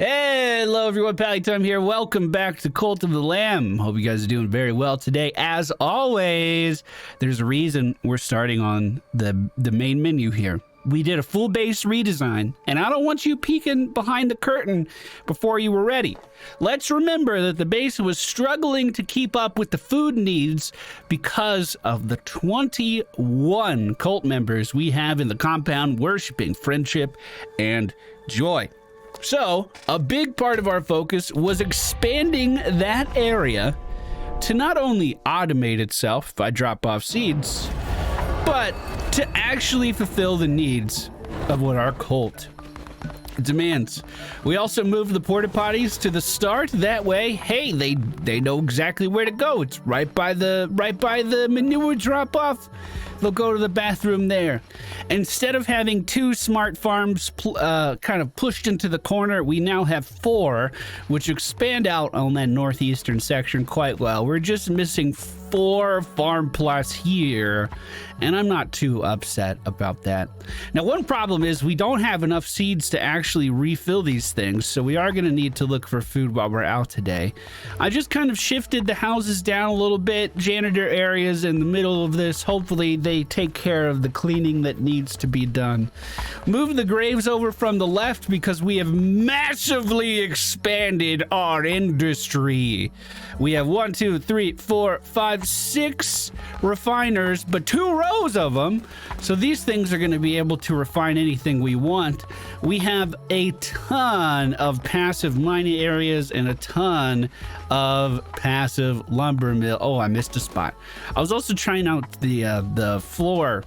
Hey, hello everyone, Pally Time here. Welcome back to Cult of the Lamb. Hope you guys are doing very well today. As always, there's a reason we're starting on the main menu here. We did a full base redesign, and I don't want you peeking behind the curtain before you were ready. Let's remember that the base was struggling to keep up with the food needs because of the 21 cult members we have in the compound worshiping friendship and joy. So, a big part of our focus was expanding that area to not only automate itself if I drop off seeds, but to actually fulfill the needs of what our cult demands. We also moved the porta potties to the start. That way, hey, they know exactly where to go. It's right by the manure drop off. They'll go to the bathroom there. Instead of having 2 smart farms kind of pushed into the corner, we now have 4, which expand out on that northeastern section quite well. We're just missing 4 farm plots here, and I'm not too upset about that. Now, one problem is we don't have enough seeds to actually refill these things, so we are going to need to look for food while we're out today. I just kind of shifted the houses down a little bit, janitor areas in the middle of this. Hopefully they take care of the cleaning that needs to be done. Move the graves over from the left because we have massively expanded our industry. We have 1, 2, 3, 4, 5, 6 refiners, but 2 rows of them. So these things are going to be able to refine anything we want. We have a ton of passive mining areas and a ton of passive lumber mill. Oh, I missed a spot. I was also trying out the floor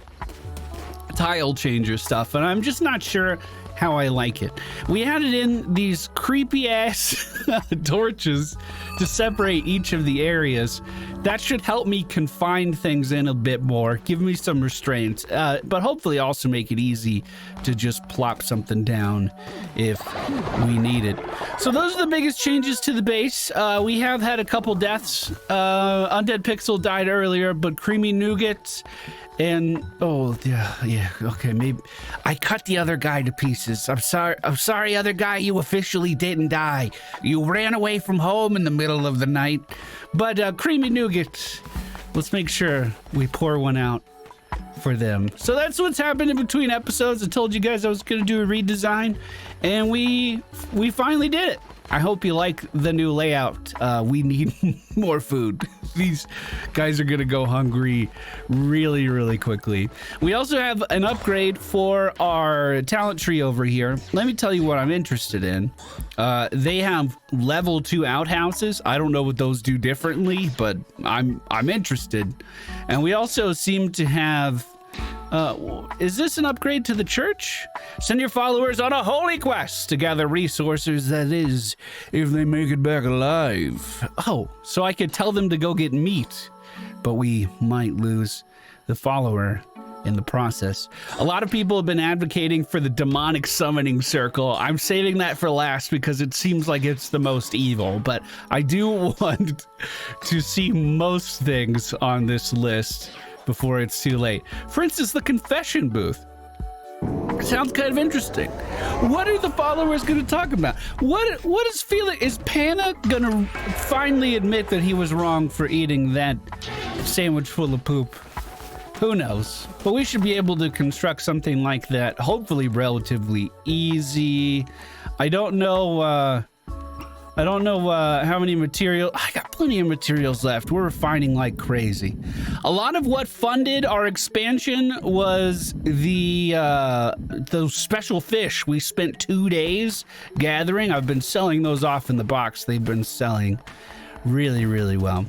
tile changer stuff, and I'm just not sure how I like it. We added in these creepy ass torches to separate each of the areas. That should help me confine things in a bit more, give me some restraints, but hopefully also make it easy to just plop something down if we need it. So those are the biggest changes to the base. We have had a couple deaths. Undead Pixel died earlier, but Creamy Nougat and oh yeah, okay, maybe I cut the other guy to pieces. I'm sorry, other guy, you officially didn't die. You ran away from home in the middle of the night. But Creamy Nougat, let's make sure we pour one out for them. So that's what's happened in between episodes. I told you guys I was gonna do a redesign, and we finally did it. I hope you like the new layout. We need more food. These guys are gonna go hungry really, really quickly. We also have an upgrade for our talent tree over here. Let me tell you what I'm interested in. They have level 2 outhouses. I don't know what those do differently, but I'm interested. And we also seem to have is this an upgrade to the church? Send your followers on a holy quest to gather resources, that is, if they make it back alive. Oh, so I could tell them to go get meat, but we might lose the follower in the process. A lot of people have been advocating for the demonic summoning circle. I'm saving that for last because it seems like it's the most evil, but I do want to see most things on this list before it's too late. For instance, the confession booth. Sounds kind of interesting. What are the followers going to talk about? What is feeling? Is PAANNA going to finally admit that he was wrong for eating that sandwich full of poop? Who knows? But we should be able to construct something like that, hopefully relatively easy. I don't know how many material. I got plenty of materials left. We're refining like crazy. A lot of what funded our expansion was those special fish we spent 2 days gathering. I've been selling those off in the box. They've been selling really, really well.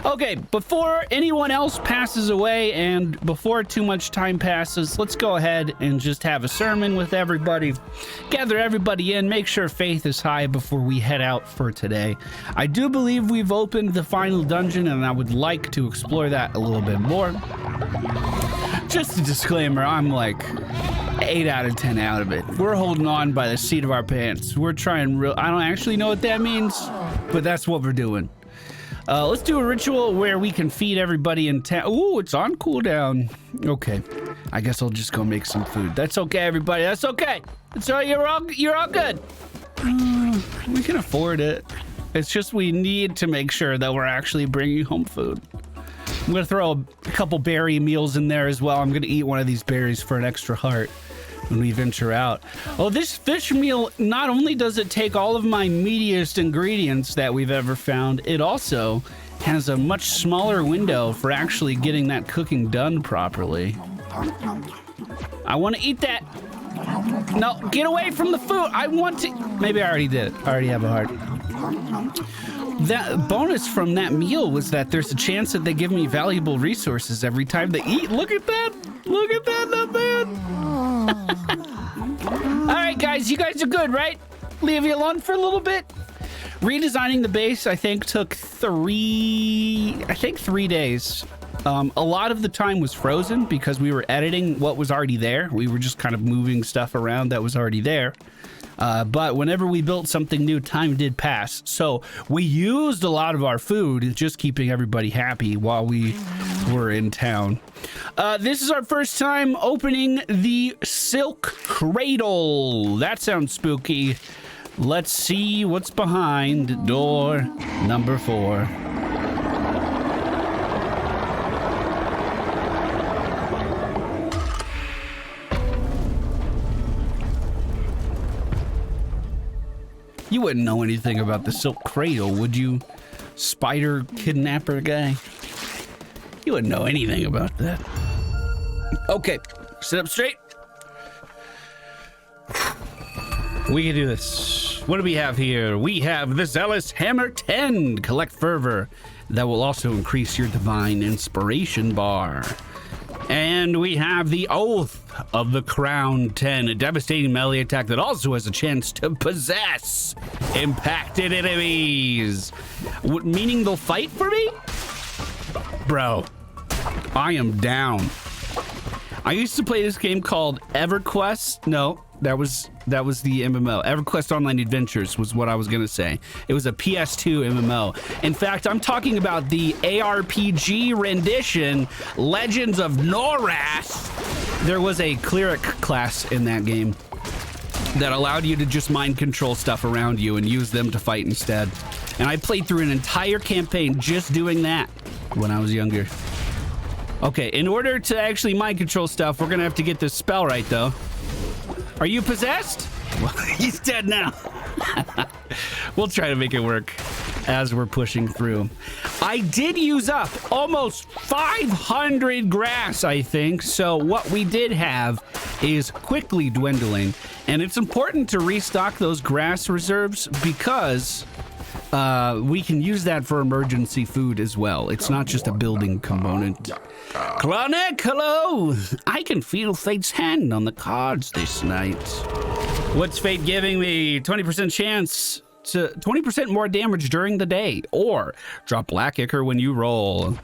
Okay, before anyone else passes away and before too much time passes, let's go ahead and just have a sermon with everybody, gather everybody in, make sure faith is high before we head out for today. I do believe we've opened the final dungeon, and I would like to explore that a little bit more. Just a disclaimer, I'm like 8 out of 10 out of it. We're holding on by the seat of our pants. We're trying I don't actually know what that means, but that's what we're doing. Let's do a ritual where we can feed everybody in town. Ooh, it's on cooldown. Okay, I guess I'll just go make some food. That's okay, everybody. That's okay. It's all, you're all good. We can afford it. It's just we need to make sure that we're actually bringing home food. I'm gonna throw a couple berry meals in there as well. I'm gonna eat one of these berries for an extra heart when we venture out. Oh, this fish meal, not only does it take all of my meatiest ingredients that we've ever found, it also has a much smaller window for actually getting that cooking done properly. I want to eat that. No, get away from the food. I want to. Maybe I already did it. I already have a heart. That bonus from that meal was that there's a chance that they give me valuable resources every time they eat. Look at that. Look at that. Not bad. All right, guys. You guys are good, right? Leave you alone for a little bit. Redesigning the base, I think, took 3 days. A lot of the time was frozen because we were editing what was already there. We were just kind of moving stuff around that was already there. But whenever we built something new, time did pass. So we used a lot of our food, just keeping everybody happy while we were in town. This is our first time opening the Silk Cradle. That sounds spooky. Let's see what's behind door number 4. You wouldn't know anything about the Silk Cradle, would you, spider kidnapper guy? You wouldn't know anything about that. Okay, sit up straight. We can do this. What do we have here? We have the Zealous Hammer 10. Collect fervor. That will also increase your divine inspiration bar. And we have the Oath of the Crown 10, a devastating melee attack that also has a chance to possess impacted enemies. Meaning they'll fight for me? Bro, I am down. I used to play this game called EverQuest. No, that was the MMO. EverQuest Online Adventures was what I was gonna say. It was a PS2 MMO. In fact, I'm talking about the ARPG rendition, Legends of Norath. There was a cleric class in that game that allowed you to just mind control stuff around you and use them to fight instead. And I played through an entire campaign just doing that when I was younger. Okay, in order to actually mind control stuff, we're gonna have to get this spell right, though. Are you possessed? Well, he's dead now. We'll try to make it work as we're pushing through. I did use up almost 500 grass, I think. So what we did have is quickly dwindling. And it's important to restock those grass reserves because we can use that for emergency food as well. It's not just a building component. Klonek, hello! I can feel fate's hand on the cards this night. What's fate giving me? 20% chance to 20% more damage during the day, or drop black ichor when you roll.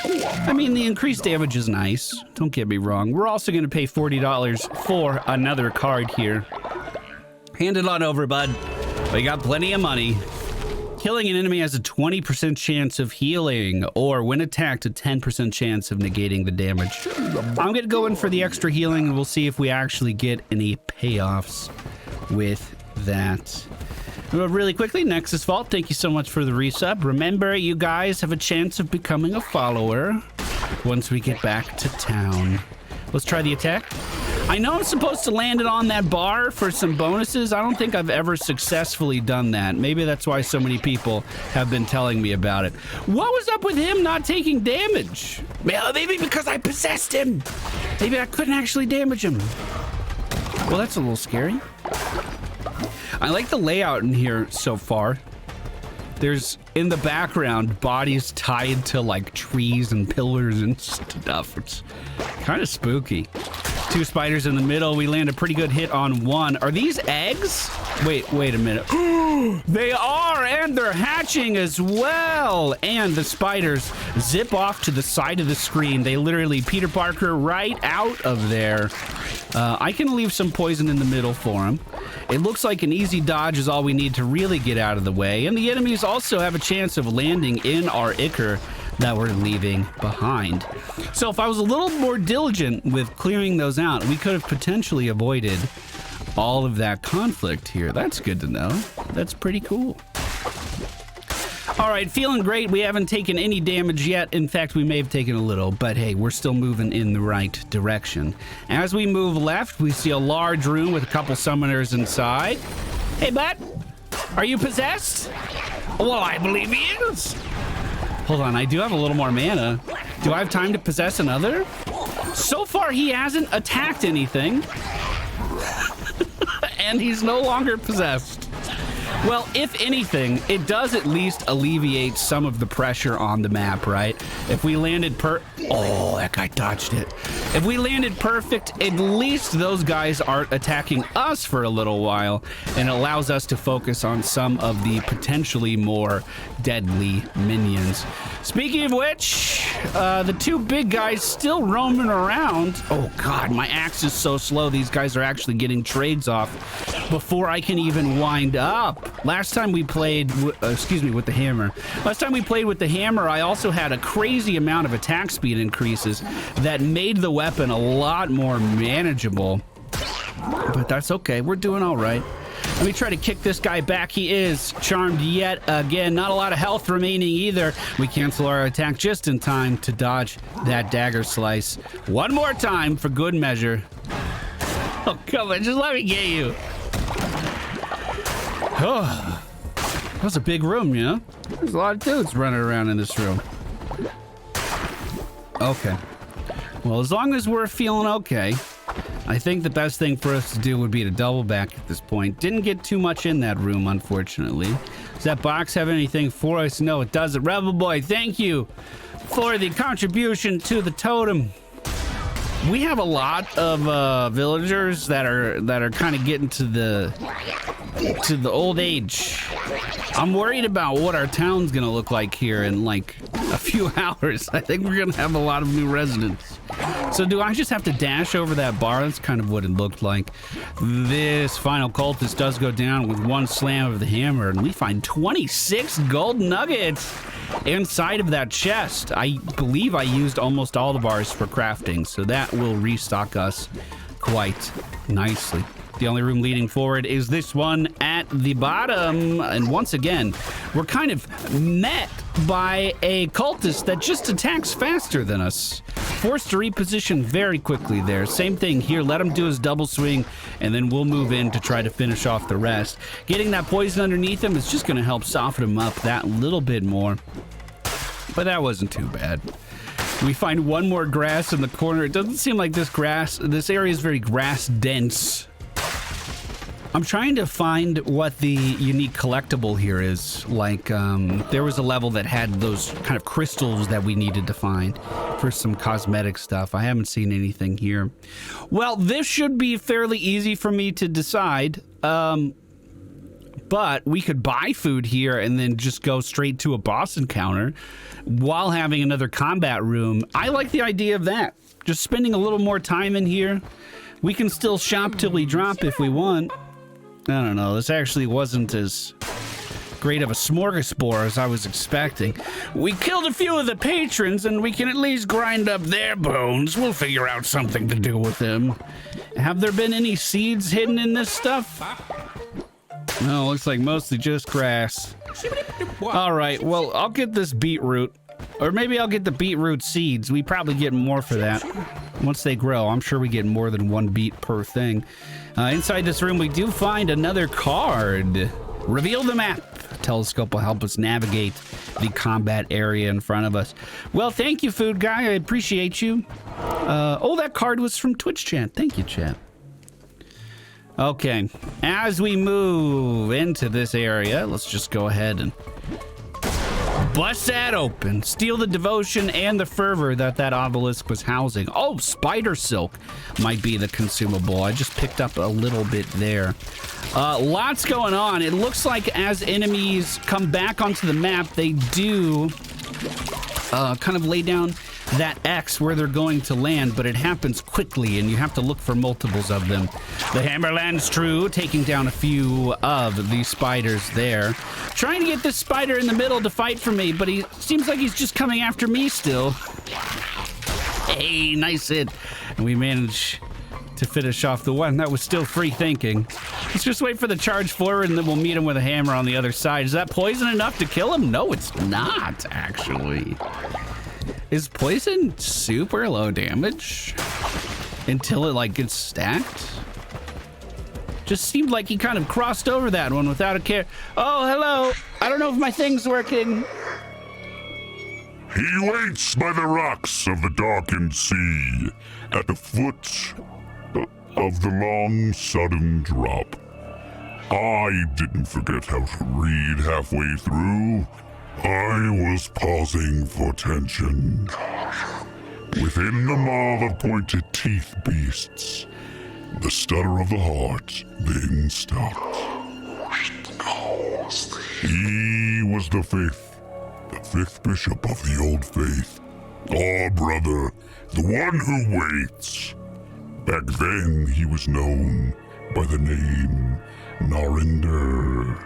I mean, the increased damage is nice. Don't get me wrong. We're also going to pay $40 for another card here. Hand it on over, bud. We got plenty of money. Killing an enemy has a 20% chance of healing, or when attacked, a 10% chance of negating the damage. I'm gonna go in for the extra healing, and we'll see if we actually get any payoffs with that. Really quickly, Nexus Vault, thank you so much for the resub. Remember, you guys have a chance of becoming a follower once we get back to town. Let's try the attack. I know I'm supposed to land it on that bar for some bonuses. I don't think I've ever successfully done that. Maybe that's why so many people have been telling me about it. What was up with him not taking damage? Maybe because I possessed him. Maybe I couldn't actually damage him. Well, that's a little scary. I like the layout in here so far. There's, in the background, bodies tied to like trees and pillars and stuff. It's kind of spooky. 2 spiders in the middle. We land a pretty good hit on 1. Are these eggs? Wait a minute. They are, and they're hatching as well. And the spiders zip off to the side of the screen. They literally Peter Parker right out of there. I can leave some poison in the middle for him. It looks like an easy dodge is all we need to really get out of the way. And the enemies also have a chance of landing in our ichor that we're leaving behind. So if I was a little more diligent with clearing those out, we could have potentially avoided all of that conflict here. That's good to know. That's pretty cool. All right, feeling great. We haven't taken any damage yet. In fact, we may have taken a little, but hey, we're still moving in the right direction. As we move left, we see a large room with a couple summoners inside. Hey, bud, are you possessed? Well, I believe he is. Hold on, I do have a little more mana. Do I have time to possess another? So far, he hasn't attacked anything. And he's no longer possessed. Well, if anything, it does at least alleviate some of the pressure on the map, right? If we landed oh, that guy dodged it. If we landed perfect, at least those guys aren't attacking us for a little while, and it allows us to focus on some of the potentially more deadly minions. Speaking of which, the two big guys still roaming around. Oh God, my axe is so slow. These guys are actually getting trades off before I can even wind up. Last time we played, with the hammer. Last time we played with the hammer, I also had a crazy amount of attack speed increases that made the weapon a lot more manageable. But that's okay. We're doing all right. Let me try to kick this guy back. He is charmed yet again. Not a lot of health remaining either. We cancel our attack just in time to dodge that dagger slice. One more time for good measure. Oh, come on. Just let me get you. Oh, that was a big room, you know? There's a lot of dudes running around in this room. Okay. Well, as long as we're feeling okay, I think the best thing for us to do would be to double back at this point. Didn't get too much in that room, unfortunately. Does that box have anything for us? No, it doesn't. Rebel Boy, thank you for the contribution to the totem. We have a lot of villagers that are kind of getting to the old age. I'm worried about what our town's gonna look like here in like a few hours. I think we're gonna have a lot of new residents. So do I just have to dash over that bar? That's kind of what it looked like. This final cultist does go down with one slam of the hammer, and we find 26 gold nuggets inside of that chest. I believe I used almost all the bars for crafting, so that will restock us quite nicely. The only room leading forward is this one at the bottom. And once again, we're kind of met by a cultist that just attacks faster than us. Forced to reposition very quickly there. Same thing here. Let him do his double swing, and then we'll move in to try to finish off the rest. Getting that poison underneath him is just going to help soften him up that little bit more. But that wasn't too bad. We find one more grass in the corner. It doesn't seem like this area is very grass dense. I'm trying to find what the unique collectible here is. Like, there was a level that had those kind of crystals that we needed to find for some cosmetic stuff. I haven't seen anything here. Well, this should be fairly easy for me to decide. But we could buy food here and then just go straight to a boss encounter while having another combat room. I like the idea of that. Just spending a little more time in here. We can still shop till we drop if we want. I don't know, this actually wasn't as great of a smorgasbord as I was expecting. We killed a few of the patrons, and we can at least grind up their bones. We'll figure out something to do with them. Have there been any seeds hidden in this stuff? No, looks like mostly just grass. All right, well, I'll get this beetroot. Or maybe I'll get the beetroot seeds. We probably get more for that. Once they grow, I'm sure we get more than one beet per thing. Inside this room, we do find another card. Reveal the map. A telescope will help us navigate the combat area in front of us. Well, thank you, food guy. I appreciate you. Oh, that card was from Twitch chat. Thank you, chat. Okay, as we move into this area, let's just go ahead and bust that open. Steal the devotion and the fervor that obelisk was housing. Oh, spider silk might be the consumable. I just picked up a little bit there. Lots going on. It looks like as enemies come back onto the map, they do kind of lay down that X where they're going to land, but it happens quickly and you have to look for multiples of them. The hammer lands true, taking down a few of these spiders there. Trying to get this spider in the middle to fight for me, but he seems like he's just coming after me still. Hey, nice hit. And we manage to finish off the one that was still free thinking. Let's just wait for the charge forward and then we'll meet him with a hammer on the other side. Is that poison enough to kill him? No, it's not, actually. Is poison super low damage until it like gets stacked? Just seemed like he kind of crossed over that one without a care. Oh, hello. I don't know if my thing's working. He waits by the rocks of the darkened sea, at the foot of the long sudden drop. I didn't forget how to read halfway through. I was pausing for tension. Within the maw of pointed teeth beasts, the stutter of the heart then stopped. He was the fifth bishop of the old faith. Our brother, the one who waits. Back then he was known by the name Narinder.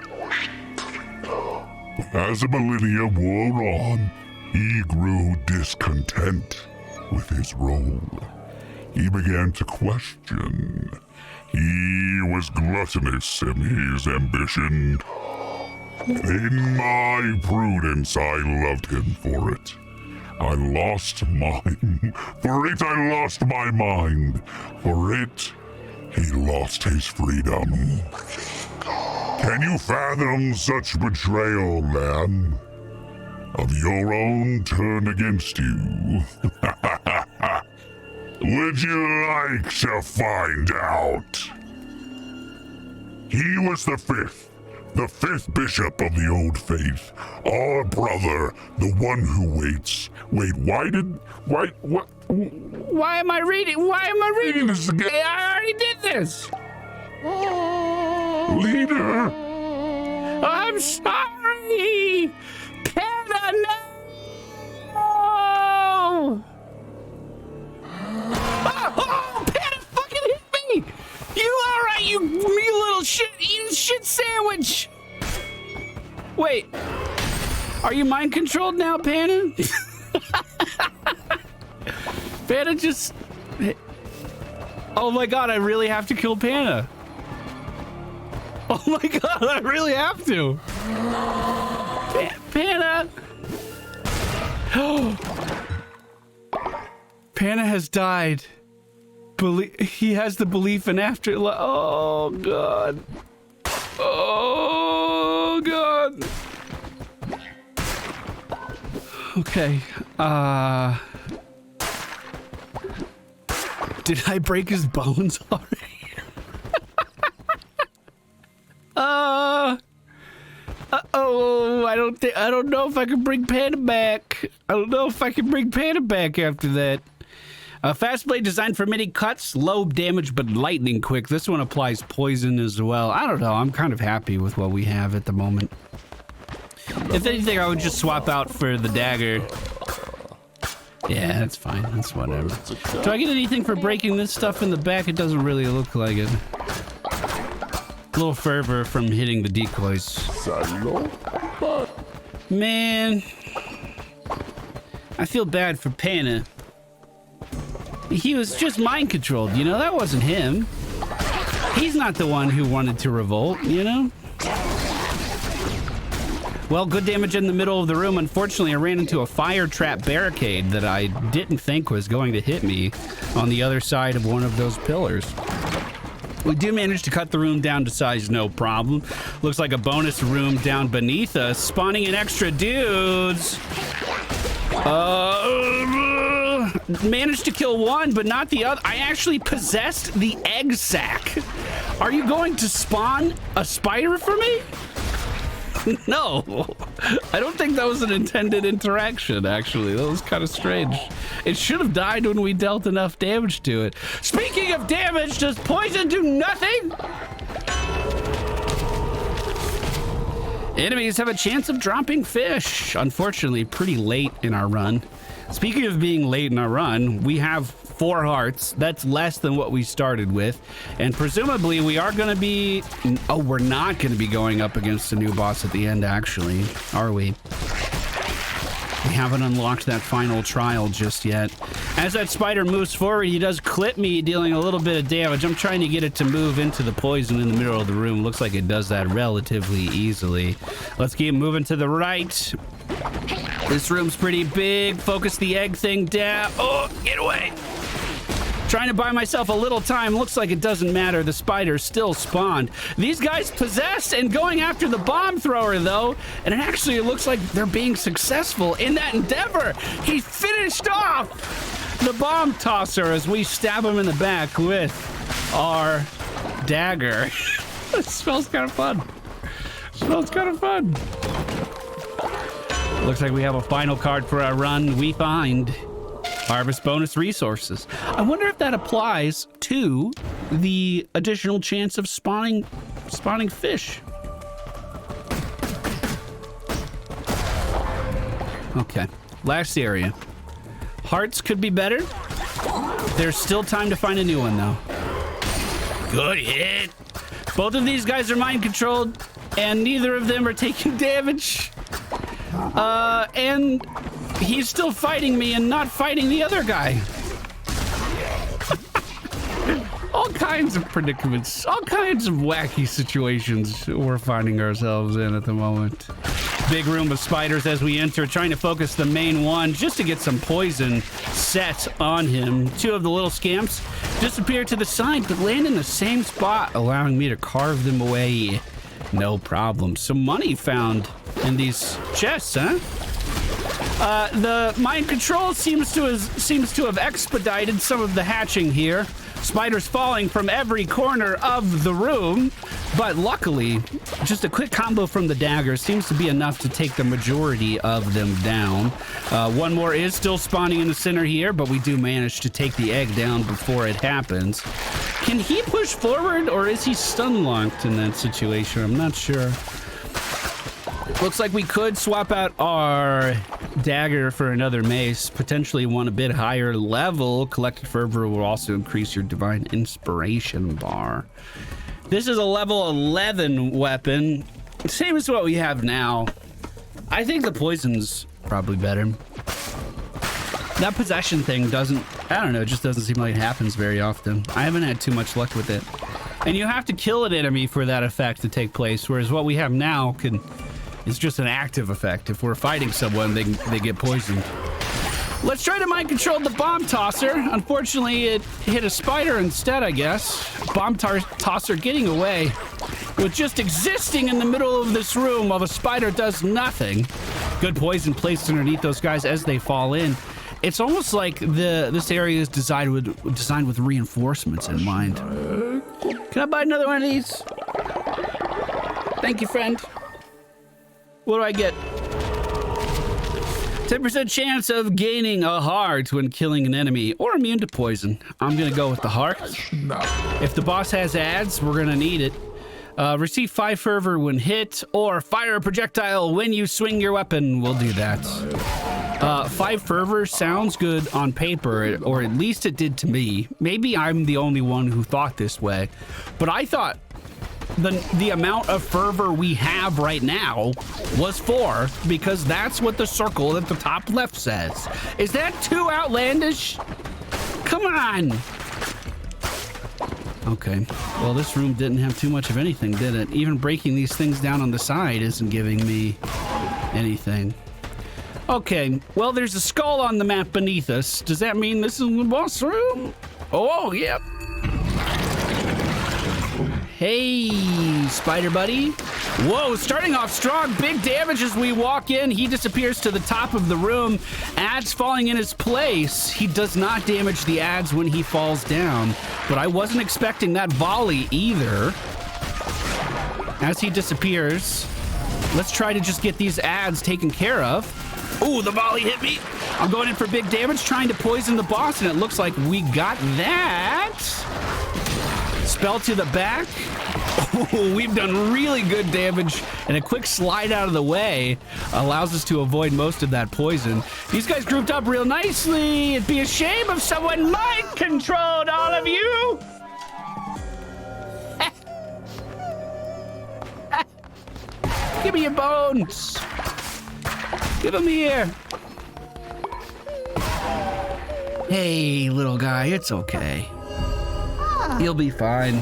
As the millennia wore on, he grew discontent with his role. He began to question. He was gluttonous in his ambition. In my prudence, I loved him for it. I lost mine. For it, I lost my mind. For it, he lost his freedom. Can you fathom such betrayal, man? Of your own turn against you? Would you like to find out? He was the fifth bishop of the old faith. Our brother, the one who waits. Wait, what? Why am I reading this again? I already did this. Leader. I'm sorry. PAANNA, no. Oh, PAANNA fucking hit me. You all right, you little shit sandwich. Wait, are you mind controlled now, PAANNA? PAANNA just... Oh my god, I really have to kill PAANNA. Oh my god, I really have to. PAANNA. PAANNA has died. He has the belief in afterlife. Oh god. Oh god. Okay. Did I break his bones already? Oh, I don't know if I can bring PAANNA back. I don't know if I can bring PAANNA back after that. Fast blade designed for many cuts, low damage but lightning quick. This one applies poison as well. I don't know. I'm kind of happy with what we have at the moment. If anything, I would just swap out for the dagger. Yeah, that's fine. That's whatever. Do I get anything for breaking this stuff in the back? It doesn't really look like it. A little fervor from hitting the decoys. Man, I feel bad for PAANNA. He was just mind controlled, you know? That wasn't him. He's not the one who wanted to revolt, you know? Well, good damage in the middle of the room. Unfortunately, I ran into a fire trap barricade that I didn't think was going to hit me on the other side of one of those pillars. We do manage to cut the room down to size, no problem. Looks like a bonus room down beneath us, spawning in extra dudes. Managed to kill one, but not the other. I actually possessed the egg sac. Are you going to spawn a spider for me? No, I don't think that was an intended interaction, actually. That was kind of strange. It should have died when we dealt enough damage to it. Speaking of damage, does poison do nothing? Enemies have a chance of dropping fish. Unfortunately, pretty late in our run. Speaking of being late in our run, we have 4 hearts. That's less than what we started with. And presumably we are going to be... Oh, we're not going to be going up against a new boss at the end, actually. Are we? We haven't unlocked that final trial just yet. As that spider moves forward, he does clip me, dealing a little bit of damage. I'm trying to get it to move into the poison in the middle of the room. Looks like it does that relatively easily. Let's keep moving to the right. This room's pretty big. Focus the egg thing down. Oh, get away. Trying to buy myself a little time. Looks like it doesn't matter. The spiders still spawned. These guys possessed and going after the bomb thrower, though. And it actually looks like they're being successful in that endeavor. He finished off the bomb tosser as we stab him in the back with our dagger. It smells kind of fun. Smells kind of fun. Looks like we have a final card for our run. We find harvest bonus resources. I wonder if that applies to the additional chance of spawning fish. Okay, last area. Hearts could be better. There's still time to find a new one, though. Good hit. Both of these guys are mind controlled, and neither of them are taking damage. And he's still fighting me and not fighting the other guy. All kinds of predicaments, all kinds of wacky situations we're finding ourselves in at the moment. Big room of spiders as we enter, trying to focus the main one just to get some poison set on him. Two of the little scamps disappear to the side, but land in the same spot, allowing me to carve them away. No problem. Some money found in these chests, huh? The mind control seems to have expedited some of the hatching here. Spiders falling from every corner of the room, but luckily, just a quick combo from the dagger seems to be enough to take the majority of them down. One more is still spawning in the center here, but we do manage to take the egg down before it happens. Can he push forward, or is he stun locked in that situation? I'm not sure. Looks like we could swap out our dagger for another mace, potentially one a bit higher level. Collected fervor will also increase your divine inspiration bar. This is a level 11 weapon, same as what we have now. I think the poison's probably better. That possession thing doesn't, I don't know, it just doesn't seem like it happens very often. I haven't had too much luck with it. And you have to kill an enemy for that effect to take place, whereas what we have now is just an active effect. If we're fighting someone, they get poisoned. Let's try to mind control the bomb tosser. Unfortunately, it hit a spider instead, I guess. Bomb tosser getting away with just existing in the middle of this room while the spider does nothing. Good poison placed underneath those guys as they fall in. It's almost like this area is designed with reinforcements in mind. Can I buy another one of these? Thank you, friend. What do I get? 10% chance of gaining a heart when killing an enemy, or immune to poison. I'm gonna go with the heart. If the boss has ads, we're gonna need it. Receive 5 fervor when hit, or fire a projectile when you swing your weapon. We'll do that. 5 fervor sounds good on paper, or at least it did to me. Maybe I'm the only one who thought this way, but I thought the amount of fervor we have right now was 4, because that's what the circle at the top left says. Is that too outlandish? Come on. Okay, well, this room didn't have too much of anything, did it? Even breaking these things down on the side isn't giving me anything. Okay, well, there's a skull on the map beneath us. Does that mean this is the boss room? Oh, yep. Hey, spider buddy. Whoa, starting off strong, big damage as we walk in. He disappears to the top of the room, ads falling in his place. He does not damage the ads when he falls down, but I wasn't expecting that volley either. As he disappears, let's try to just get these ads taken care of. Ooh, the volley hit me. I'm going in for big damage, trying to poison the boss, and it looks like we got that. Spell to the back. Oh, we've done really good damage, and a quick slide out of the way allows us to avoid most of that poison. These guys grouped up real nicely. It'd be a shame if someone mind controlled all of you. Give me your bones. Give them here. Hey, little guy, it's okay. You'll be fine.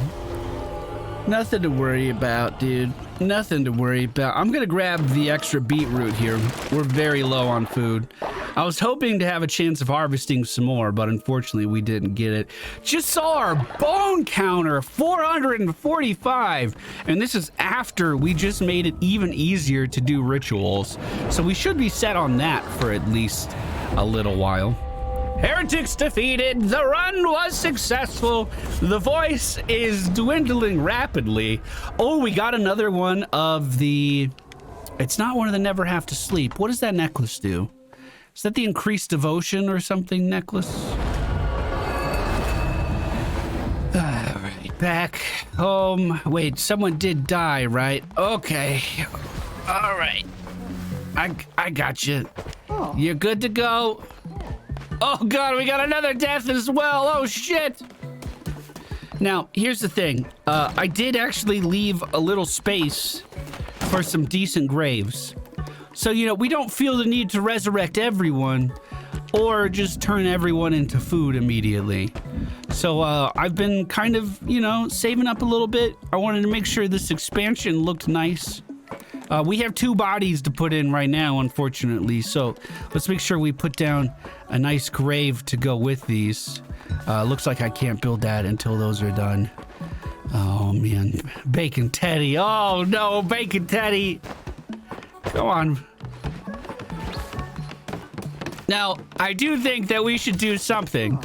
Nothing to worry about, dude. Nothing to worry about. I'm gonna grab the extra beetroot here. We're very low on food. I was hoping to have a chance of harvesting some more, but unfortunately we didn't get it. Just saw our bone counter, 445. And this is after we just made it even easier to do rituals. So we should be set on that for at least a little while. Heretics defeated. The run was successful. The voice is dwindling rapidly. Oh, we got another one of the... It's not one of the never have to sleep. What does that necklace do? Is that the increased devotion or something necklace? All right, back home. Wait, someone did die, right? Okay. All right. I got you. You're good to go. Oh God, we got another death as well. Oh shit. Now, here's the thing. I did actually leave a little space for some decent graves. So, you know, we don't feel the need to resurrect everyone or just turn everyone into food immediately. So, I've been kind of, you know, saving up a little bit. I wanted to make sure this expansion looked nice. We have 2 bodies to put in right now, unfortunately, so let's make sure we put down a nice grave to go with these. Looks like I can't build that until those are done. Oh, man. Bacon Teddy. Oh, no, Bacon Teddy. Come on. Now, I do think that we should do something.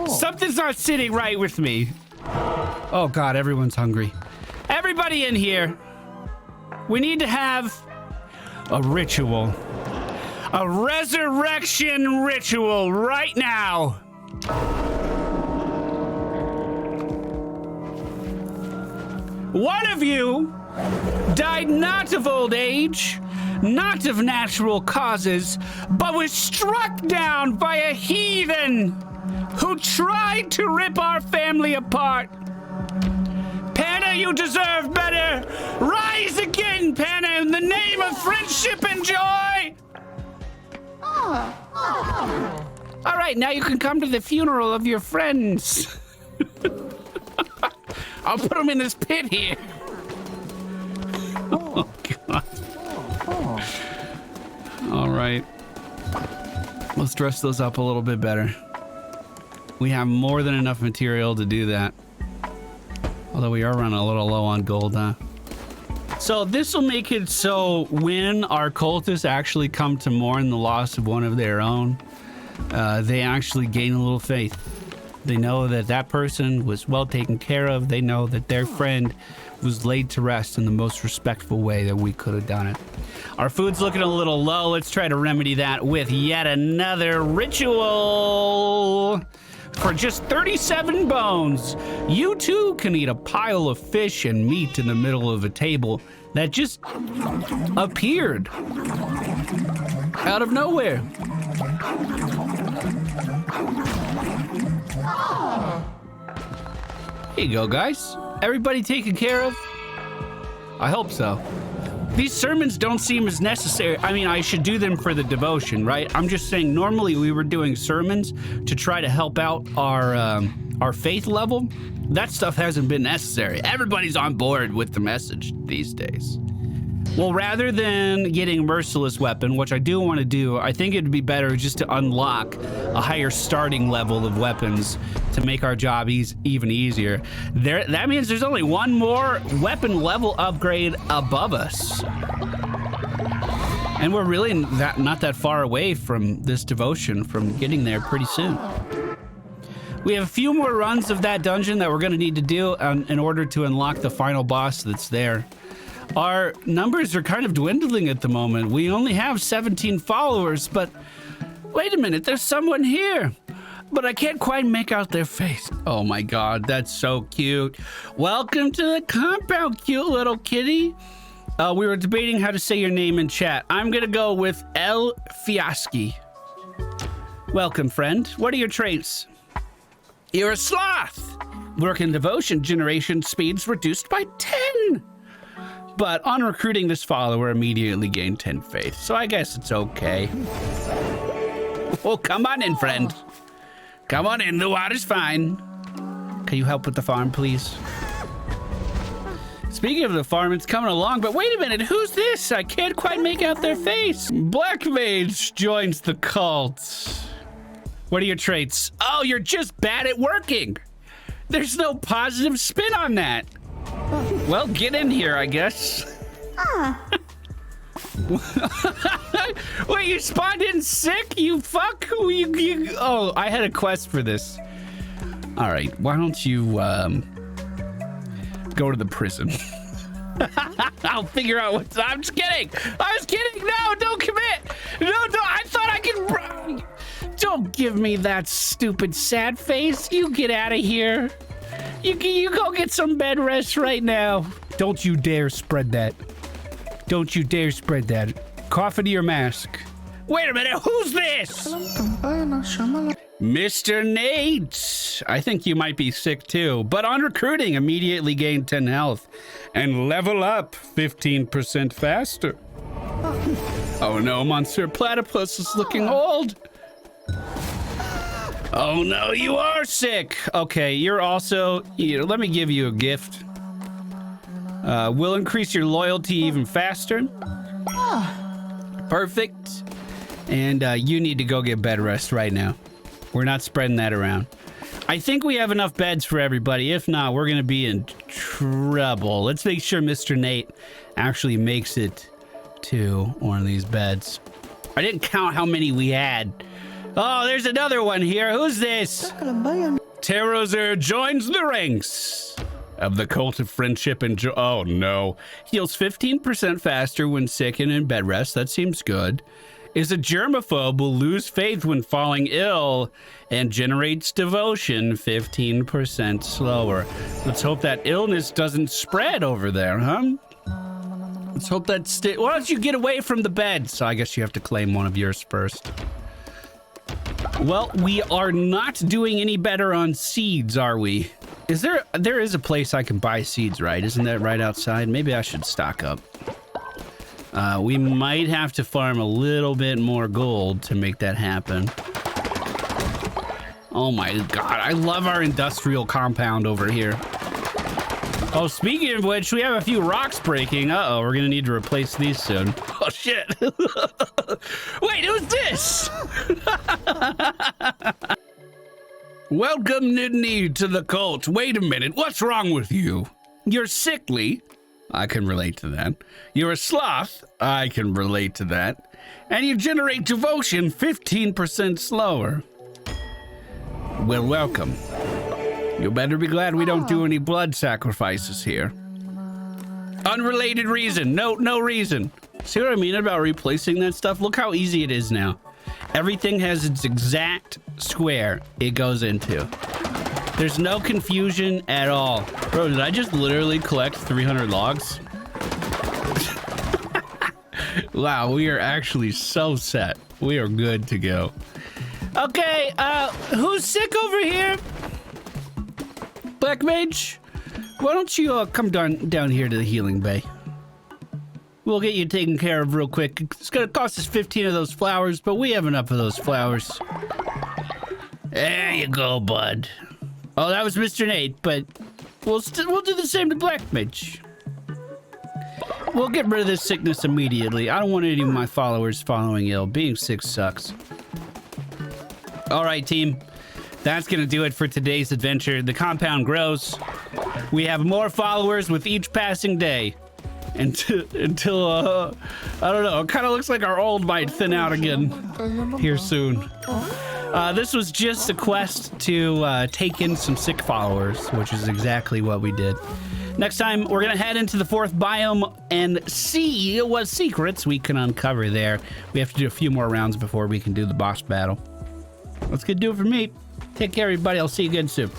Something's not sitting right with me. Oh, God, everyone's hungry. Everybody in here. We need to have a ritual. A resurrection ritual right now. One of you died not of old age, not of natural causes, but was struck down by a heathen who tried to rip our family apart. PAANNA, you deserve better. Rise again, PAANNA, in the name of friendship and joy. All right, now you can come to the funeral of your friends. I'll put them in this pit here. Oh, God. All right. Let's dress those up a little bit better. We have more than enough material to do that. Although we are running a little low on gold, huh? So this will make it so when our cultists actually come to mourn the loss of one of their own, they actually gain a little faith. They know that that person was well taken care of. They know that their friend was laid to rest in the most respectful way that we could have done it. Our food's looking a little low. Let's try to remedy that with yet another ritual. For just 37 bones, you too can eat a pile of fish and meat in the middle of a table that just appeared out of nowhere. Here you go, guys. Everybody taken care of? I hope so. These sermons don't seem as necessary. I mean, I should do them for the devotion, right? I'm just saying normally we were doing sermons to try to help out our faith level. That stuff hasn't been necessary. Everybody's on board with the message these days. Well, rather than getting a merciless weapon, which I do want to do, I think it'd be better just to unlock a higher starting level of weapons to make our job even easier. That means there's only one more weapon level upgrade above us. And we're really not that far away from this devotion, from getting there pretty soon. We have a few more runs of that dungeon that we're going to need to do in order to unlock the final boss that's there. Our numbers are kind of dwindling at the moment. We only have 17 followers, but wait a minute, there's someone here. But I can't quite make out their face. Oh my God, that's so cute. Welcome to the compound, cute little kitty. We were debating how to say your name in chat. I'm gonna go with El Fiaschi. Welcome, friend. What are your traits? You're a sloth. Work in devotion generation speeds reduced by 10. But on recruiting this follower, immediately gained 10 faith. So I guess it's okay. Oh, come on in, friend. Come on in, the water's fine. Can you help with the farm, please? Speaking of the farm, it's coming along, but wait a minute, who's this? I can't quite make out their face. Black Mage joins the cult. What are your traits? Oh, you're just bad at working. There's no positive spin on that. Well, get in here, I guess. Wait, you spawned in sick? You fuck? Oh, I had a quest for this. All right, why don't you go to the prison? I'll figure out what's. I'm just kidding. I was kidding. No, don't commit. No, I thought I could. Don't give me that stupid sad face. You get out of here. You go get some bed rest right now. Don't you dare spread that. Don't you dare spread that. Cough into your mask. Wait a minute, who's this? Mr. Nate. I think you might be sick too, but on recruiting, immediately gain 10 health and level up 15% faster. Oh no, Monsieur Platypus is looking old. Oh no, you are sick. Okay, you're also, let me give you a gift. Will increase your loyalty even faster. Perfect. And you need to go get bed rest right now. We're not spreading that around. I think we have enough beds for everybody. If not, we're going to be in trouble. Let's make sure Mr. Nate actually makes it to one of these beds. I didn't count how many we had. Oh, there's another one here. Who's this? Terrozer joins the ranks of the Cult of Friendship and oh no. Heals 15% faster when sick and in bed rest. That seems good. Is a germaphobe, will lose faith when falling ill, and generates devotion 15% slower. Let's hope that illness doesn't spread over there, huh? Let's hope that why don't you get away from the bed? So I guess you have to claim one of yours first. Well, we are not doing any better on seeds, are we? There is a place I can buy seeds, right? Isn't that right outside? Maybe I should stock up. We might have to farm a little bit more gold to make that happen. Oh my god, I love our industrial compound over here. Oh, speaking of which, we have a few rocks breaking. Uh-oh, we're gonna need to replace these soon. Oh shit. Wait, who's this? Welcome, Nidney, to the cult. Wait a minute, what's wrong with you? You're sickly. I can relate to that. You're a sloth. I can relate to that. And you generate devotion 15% slower. Well, welcome. You better be glad we don't do any blood sacrifices here. Unrelated reason. No reason. See what I mean about replacing that stuff? Look how easy it is now. Everything has its exact square it goes into. There's no confusion at all. Bro, did I just literally collect 300 logs? Wow, we are actually so set. We are good to go. Okay, who's sick over here? Black Mage, why don't you come down here to the healing bay? We'll get you taken care of real quick. It's gonna cost us 15 of those flowers, but we have enough of those flowers. There you go, bud. Oh, that was Mr. Nate, but we'll do the same to Black Mage. We'll get rid of this sickness immediately. I don't want any of my followers following ill. Being sick sucks. All right, team. That's gonna do it for today's adventure. The compound grows. We have more followers with each passing day. Until I don't know, it kind of looks like our old might thin out again here soon. This was just a quest to take in some sick followers, which is exactly what we did. Next time, we're gonna head into the 4th biome and see what secrets we can uncover there. We have to do a few more rounds before we can do the boss battle. That's gonna do it for me. Take care, everybody. I'll see you again soon.